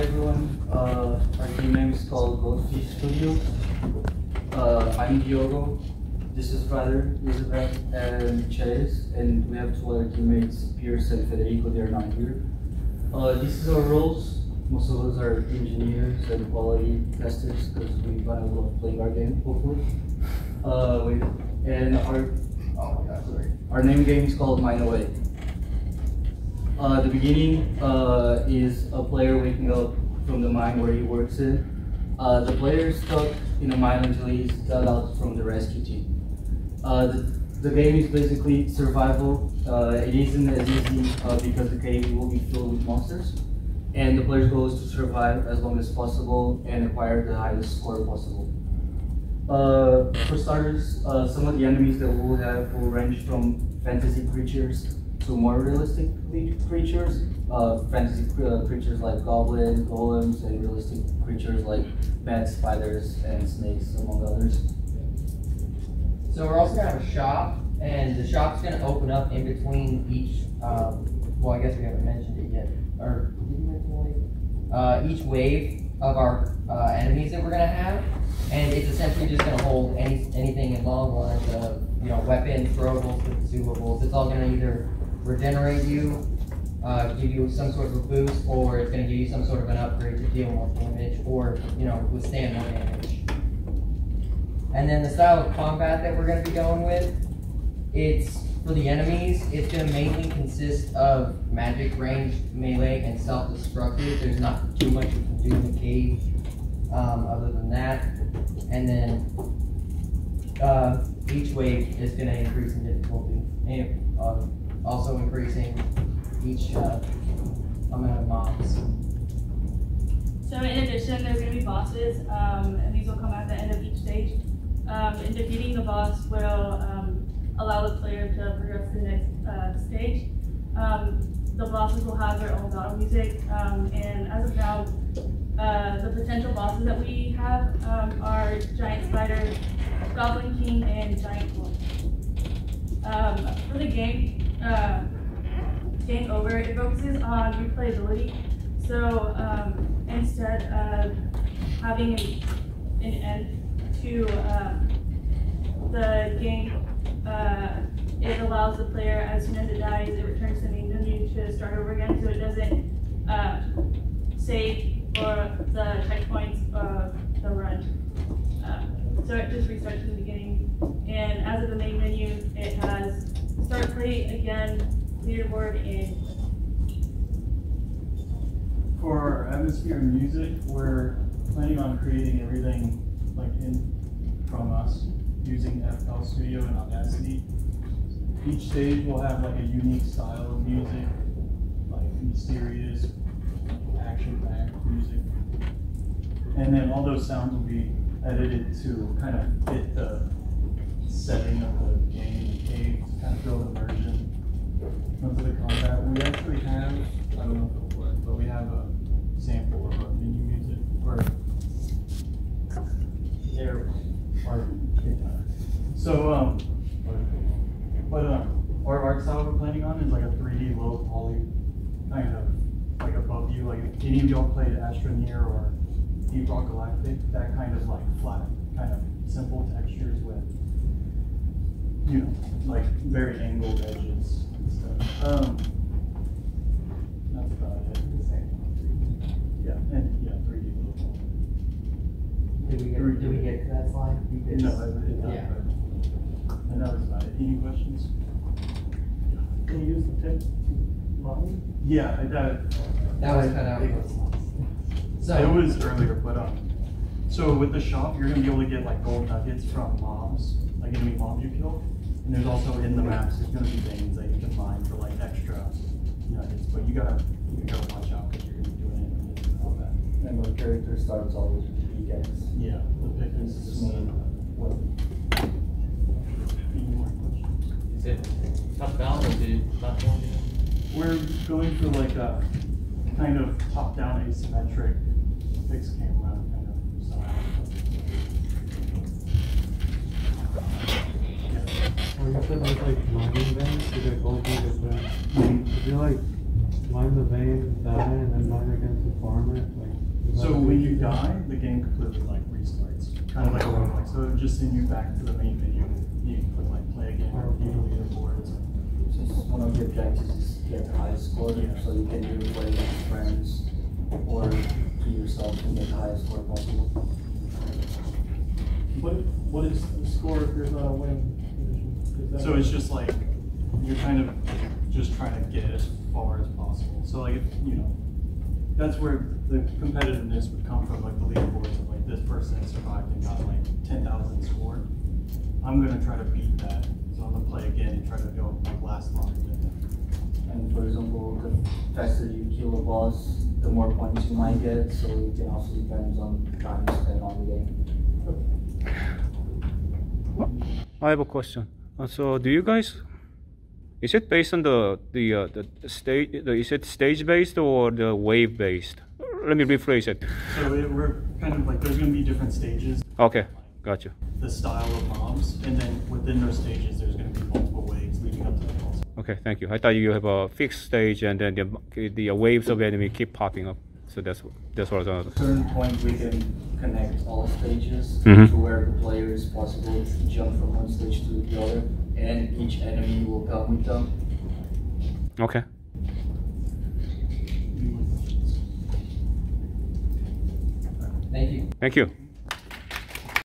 everyone. Our team name is called Goldfish Studios. I'm Diogo. This is Ryder, Elizabeth, and Chase, and we have two other teammates, Pierce and Federico. They're not here. This is our roles. Most of us are engineers and quality testers because we kind of love playing our game, hopefully. And our name game is called Mine Away. The beginning is a player waking up from the mine where he works in. The player is stuck in a mine until he's dug out from the rescue team. The game is basically survival. It isn't as easy because the cave will be filled with monsters. And the player's goal is to survive as long as possible and acquire the highest score possible. For starters, some of the enemies that we'll have will range from fantasy creatures to more realistic creatures. Fantasy creatures like goblins, golems, and realistic creatures like bats, spiders, and snakes, among others. So we're also going to have a shop, and the shop's going to open up in between each, well, I guess we haven't mentioned it yet, or did you mention wave? Each wave of our enemies that we're going to have, and it's essentially just going to hold anything along the lines of, you know, weapons, throwables, consumables. It's all going to either regenerate you, give you some sort of a boost, or it's going to give you some sort of an upgrade to deal more damage, or, you know, withstand more damage. And then the style of combat that we're going to be going with, it's, for the enemies, it's going to mainly consist of magic, ranged, melee, and self-destructive. There's not too much you can do in the cave other than that. And then each wave is going to increase in difficulty, and also increasing each amount of mobs. So in addition, there's going to be bosses, and these will come at the end of each stage. And defeating the boss will allow the player to progress to the next stage. The bosses will have their own battle music, and as of now, the potential bosses that we have are Giant Spider, Goblin King, and Giant Wolf. For the game over, it focuses on replayability. So instead of having an end to the game, it allows the player, as soon as it dies, it returns to the main menu to start over again, so it doesn't save for the checkpoints of the run. So it just restarts from the beginning. And as of the main menu, it has start play again, leaderboard, and for our atmosphere and music, we're planning on creating everything like from us using FL Studio and Audacity. Each stage will have like a unique style of music, like mysterious, action-packed music. And then all those sounds will be edited to kind of fit the setting of the game, the cave, to kind of build immersion into the combat. We actually have, I don't know if it'll work, but we have a sample of our menu music or there. So, but our art style we're planning on is like a 3D low poly kind of like above you. Like if any of y'all played Astroneer or Deep Rock Galactic, that kind of like flat, kind of simple textures with, you know, like very angled edges and stuff. That's about it. Yeah, and yeah, 3D low poly. Did we get to that slide? No, yeah. And that was about it. Any questions? Can you use the text line? Yeah, that was cut out. So it was earlier, but so with the shop, you're gonna be able to get like gold nuggets from mobs, like enemy mobs you kill. And there's also in the maps, there's gonna be veins that you can mine for like extra nuggets. But you gotta watch out because you're gonna be doing it and all that. And the character starts always with pickaxe. Yeah, the pickaxe is the main weapon. Any more questions? Is it top down or is it platform? We're going for like a kind of top-down asymmetric fixed camera kind of style. Or you said there's like mining veins, you get gold nuggets there. If you like mine the vein, die, and then mine again to farm it, like when you die, the game completely like restarts. Kind of like a roguelike. So it would just send you back to the main menu. You can put like play again or view the leaderboards. Just one of the objectives is get the highest score, so you can either play against friends or to yourself and get the highest score possible. What is the score if you're not a win position? So it's just like you're kind of just trying to get as far as possible. So like you know, that's where the competitiveness would come from, like the leaderboards of like this person survived and got like 10,000 score. I'm gonna try to beat that. So I'm gonna play again and try to go like last longer than him. And for example, the faster you kill a boss, the more points you might get, so it can also depend on time spent on the game. I have a question. So, do you guys? Is it based on the stage? Is it stage based or the wave based? Let me rephrase it. So we're kind of like there's gonna be different stages. Okay, gotcha. The style of mobs, and then within those stages, there's gonna be multiple waves leading up to the boss. Okay, thank you. I thought you have a fixed stage and then the waves of enemy keep popping up. So that's what I was. At a certain point, we can connect all stages Mhm. to where the player is possible to jump from one stage to the other, and each enemy will come with them. Okay. Thank you. Thank you.